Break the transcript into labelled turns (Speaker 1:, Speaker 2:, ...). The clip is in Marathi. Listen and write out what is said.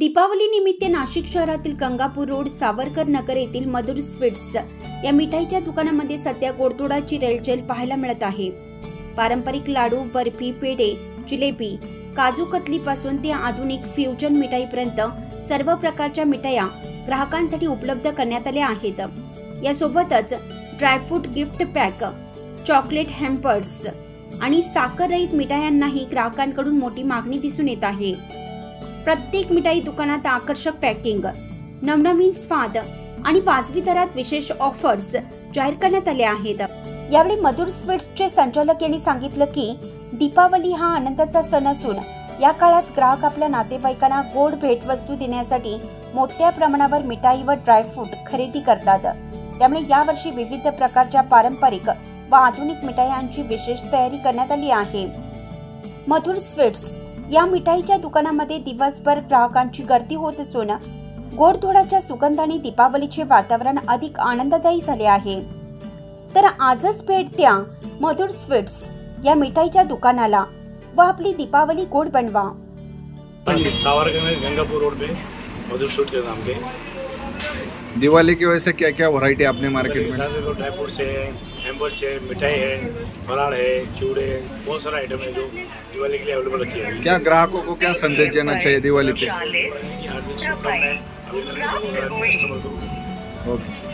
Speaker 1: दीपावली निमित्त नाशिक शहरातील गंगापूर रोड सावरकर नगर येथील मधुर स्वीट्स या मिठाईच्या दुकानामध्ये सध्या गोडधोडाची रेलचेल पाहायला मिळत आहे। पारंपरिक लाडू, बर्फी, पेढे, जिलेबी, काजू कतली पासून ते आधुनिक फ्युजन मिठाईपर्यंत सर्व प्रकारच्या मिठाया ग्राहकांसाठी उपलब्ध करण्यात आल्या आहेत। यासोबतच dry fruit gift pack, chocolate hampers आणि साखररहित मिठायांनाही ग्राहकांकडून मोठी मागणी दिसून येत आहे। प्रत्येक मिठाई दुकानात आकर्षक पॅकिंग, नवनवीन स्वाद आणि वाजवी दरात विशेष ऑफर्स जाहीर करण्यात आल्या आहेत। यावेळी मधुर स्वीट्सचे संचालक यांनी सांगितलं की दीपावली हा आनंदाचा सण असून या काळात ग्राहक आपल्या नातेवाईकांना गोड भेटवस्तू देण्यासाठी मोठ्या प्रमाणावर मिठाई व ड्रायफ्रूट खरेदी करतात। त्यामुळे यावर्षी विविध प्रकारच्या पारंपरिक व आधुनिक मिठायांची विशेष तयारी करण्यात आली आहे। मधुर स्वीट्स या मिठाईच्या दुकानामध्ये दिवसभर ग्राहकांची गर्दी होत असून गोडधोडाच्या सुगंधाने दीपावलीचे वातावरण अधिक आनंददायी झाले आहे। तर आजच भेट द्या मधुर स्वीट्स या मिठाईच्या दुकानाला व आपली दीपावली गोड बनवा।
Speaker 2: सावरकर गंगापुर रोड पे मधुर स्वीट के नाम पे
Speaker 3: दिवाली की वजह से क्या क्या वैरायटी आपने मार्केट में?
Speaker 2: ड्राई फ्रूट्स है, हैम्पर्स है, मिठाई है, फराळ है, चूड़े, बहुत सारा आइटम है जो दिवाली के लिए अवेलेबल रखी है।
Speaker 3: क्या ग्राहकों को क्या संदेश देना चाहिए दिवाली पे?
Speaker 2: कस्टमर को
Speaker 3: ओके।